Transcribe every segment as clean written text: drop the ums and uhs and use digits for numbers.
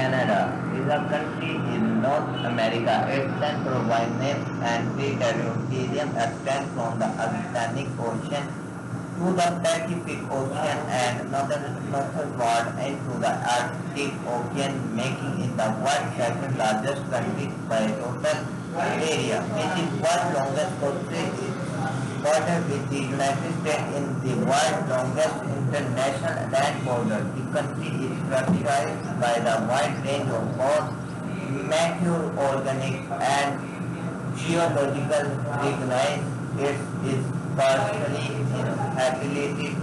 Canada is a country in North America. Its central province and territorium extends from the Atlantic Ocean to the Pacific Ocean and northward into the Arctic Ocean, making it the world's second largest country by total area. It is world's longest coastline border with the United States in the world's longest international land border. The country is characterized by the wide range of both mature organic and geological recognize. It is partially inhabited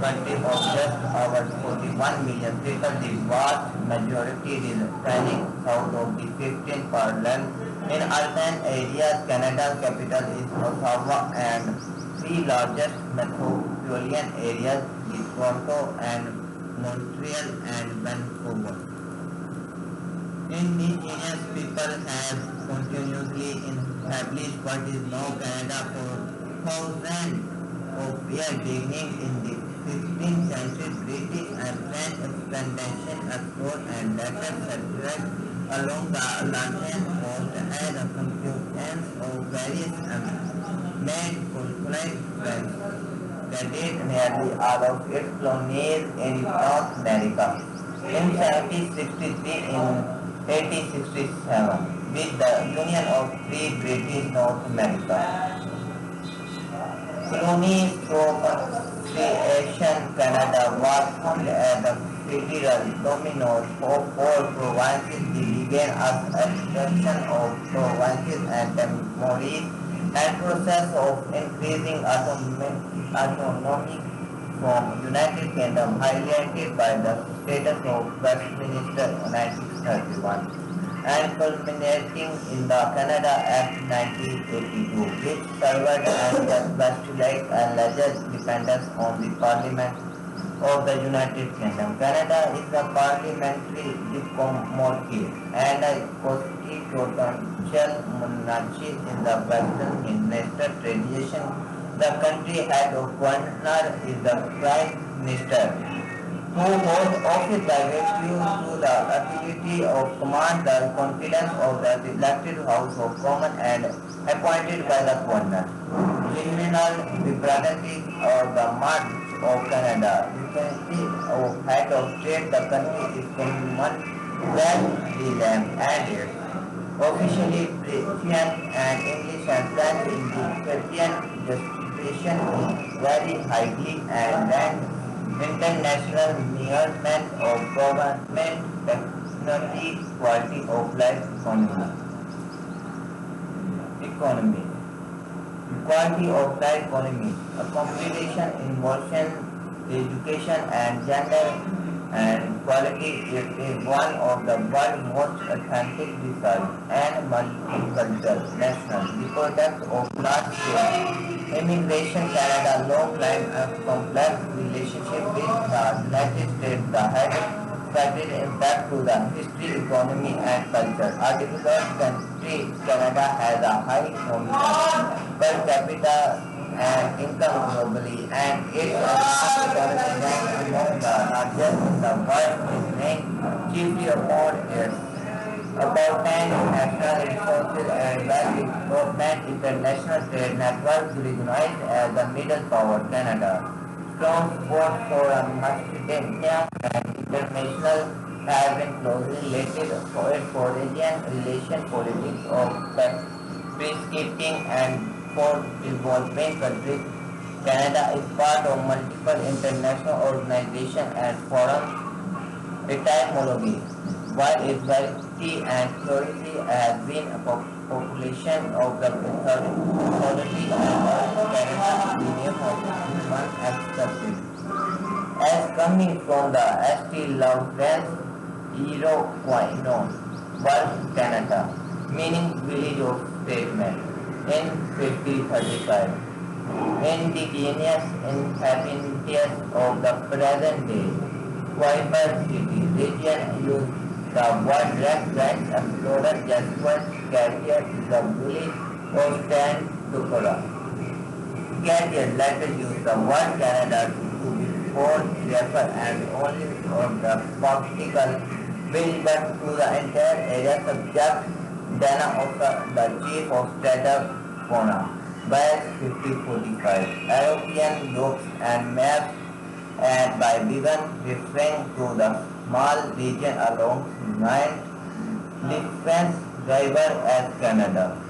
country of just over 41 million people. The vast majority is spreading south of the 15 parallel. In urban areas, Canada's capital is Ottawa and three largest metropolitan areas is Toronto and Montreal and Vancouver. In these areas, people have continuously established what is now Canada for thousands of years, beginning in the 16th century. British and French expedition explored and later settled along the Atlantic coast as a confluence of various made colonies that did nearly all of its colonies in North America. In 1763, in 1867, with the Union of Free British North America. Colonies through Confederation Canada was formed as the federal dominion of four provinces. It began as extension of provinces and territories and process of increasing autonomy from United Kingdom, highlighted by the status of Westminster in 1931 and culminating in the Canada Act 1982, which served as the postulate and largest dependence on the Parliament of the United Kingdom. Canada is a parliamentary monarchy and a constitutional monarchy in the Western Minister tradition. The country head of governor is the Prime Minister, who holds office by virtue to the ability of command the confidence of the elected House of Commons and appointed by the governor. Criminal representative of the March of Canada, the of head of state, the country is Commonwealth William and is officially French and English and French in the Christian jurisdiction is very highly and ranked international measurement of government technology, quality of life economy. Quality of life economy, a competition in motion, education and gender and quality is one of the world's most authentic research and multicultural nations. The product of large scale immigration. Canada long line a complex relationship with the United States. The head factor impact to the history, economy and culture. A developed country, Canada has a high nominal per capita and income globally, and its economy ranks among the largest in the world, is named chiefly upon its about 10 national resources and well-development international trade networks recognized as the middle power. Canada strong support for a Macedonia and international have been closely related for its foreign relation politics of peacekeeping and for developing countries. Canada is part of multiple international organizations and forums. Etymology. While its variety and theory has been a population of the mythology and Canada's medium of human accepted. As coming from the St. Laurent Iroquois known was Canada, meaning village of statement, in 1535. Indigenous inhabitants of the present day Quebec City region used the word Red French explorer Jasper Cartier is the village of Stan Tukura. Cartier later used the word Canada to before refer and only on the political visible to the entire area subject Dana of the chief of status Pona. By 5045, European books and maps and by began referring to the small region along nine defense river as Canada.